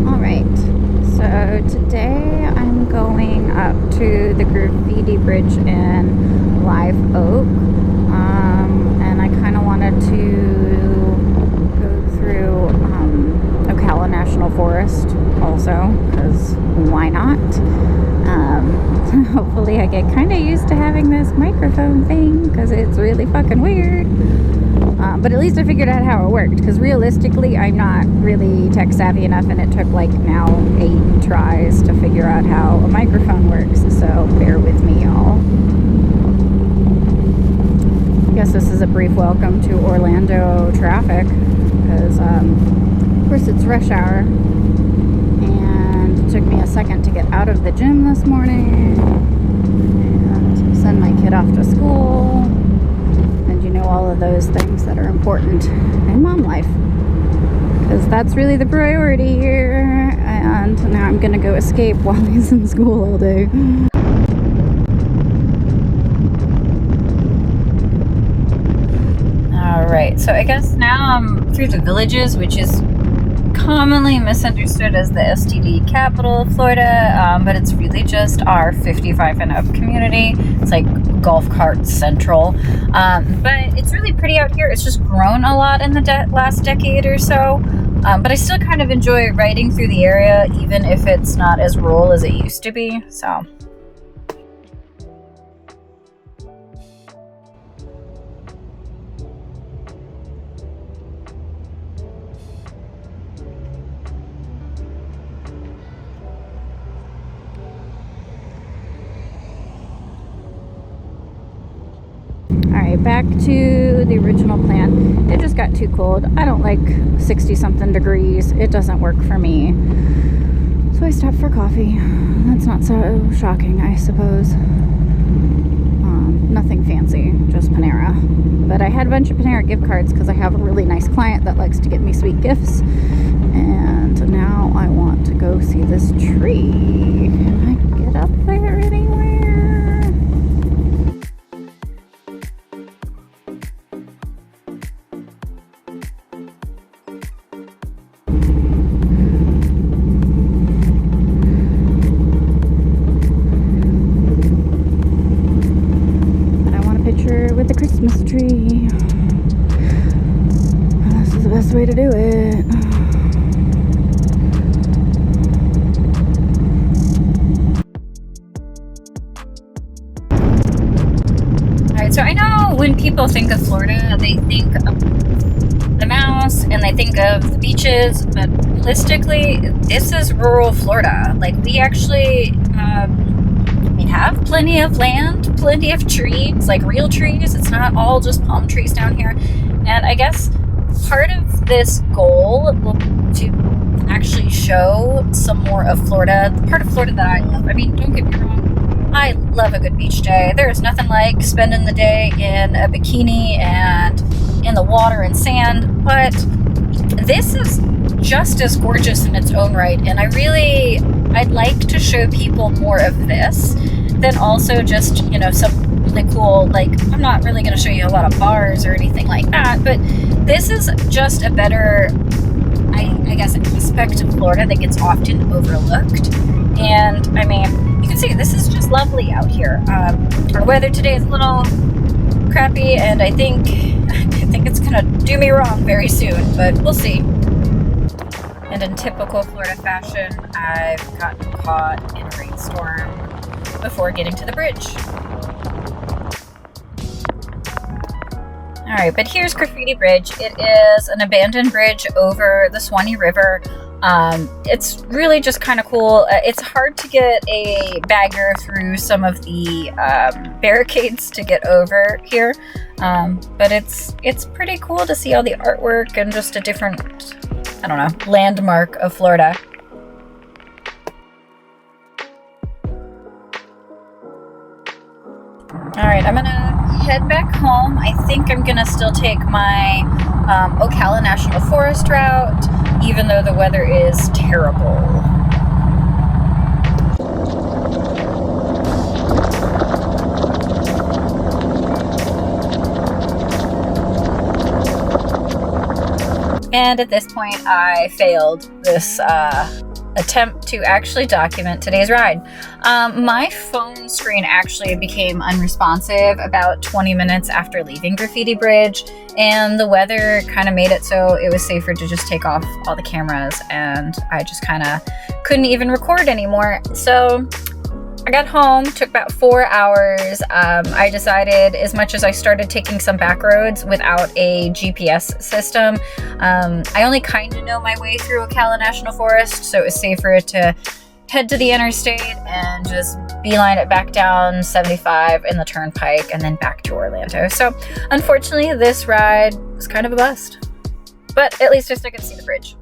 Alright, so today I'm going up to the Graffiti Bridge in Live Oak, and I kind of wanted to go through Ocala National Forest also, because why not? Hopefully I get kind of used to having this microphone thing, because it's really fucking weird. But at least I figured out how it worked, because realistically I'm not really tech savvy enough, and it took like now 8 tries to figure out how a microphone works, so bear with me, y'all. I guess this is a brief welcome to Orlando traffic, because of course it's rush hour, and it took me a second to get out of the gym this morning and send my kid off to school. All of those things that are important in mom life, because that's really the priority here. And now I'm gonna go escape while he's in school all day. Alright, so I guess now I'm through the Villages, which is commonly misunderstood as the STD capital of Florida, but it's really just our 55 and up community. It's like golf cart central, but it's really pretty out here. It's just grown a lot in the last decade or so, but I still kind of enjoy riding through the area, even if it's not as rural as it used to be. So Alright, back to the original plan. It just got too cold. I don't like 60 something degrees. It doesn't work for me. So I stopped for coffee. That's not so shocking, I suppose. Nothing fancy, just Panera. But I had a bunch of Panera gift cards because I have a really nice client that likes to get me sweet gifts. And now I want to go see this tree. Can I get up there anywhere? With the Christmas tree. This is the best way to do it. Alright, so I know when people think of Florida, they think of the mouse and they think of the beaches, but realistically, this is rural Florida. Like, we actually have plenty of land, plenty of trees, like real trees. It's not all just palm trees down here. And I guess part of this goal will be to actually show some more of Florida, the part of Florida that I love. I mean, don't get me wrong, I love a good beach day. There's nothing like spending the day in a bikini and in the water and sand, but this is just as gorgeous in its own right. And I'd like to show people more of this than also just, some really cool, like, I'm not really going to show you a lot of bars or anything like that, but this is just a better, I guess, aspect of Florida that gets often overlooked. And I mean, you can see this is just lovely out here. Our weather today is a little crappy, and I think it's going to do me wrong very soon, but we'll see. And in typical Florida fashion, I've gotten caught in a rainstorm before getting to the bridge. Alright, but here's Graffiti Bridge. It is an abandoned bridge over the Suwanee River. It's really just kind of cool. It's hard to get a bagger through some of the barricades to get over here, but it's pretty cool to see all the artwork and just a different, I don't know, landmark of Florida. Alright, I'm gonna head back home. I think I'm gonna still take my Ocala National Forest route, even though the weather is terrible. And at this point, I failed this attempt to actually document today's ride. My phone screen actually became unresponsive about 20 minutes after leaving Graffiti Bridge, and the weather kind of made it so it was safer to just take off all the cameras, and I just kind of couldn't even record anymore. So I got home, took about 4 hours. I decided, as much as I started taking some back roads without a GPS system, I only kind of know my way through Ocala National Forest, so it was safer to head to the interstate and just beeline it back down 75 in the turnpike and then back to Orlando. So unfortunately, this ride was kind of a bust. But at least I still get to see the bridge.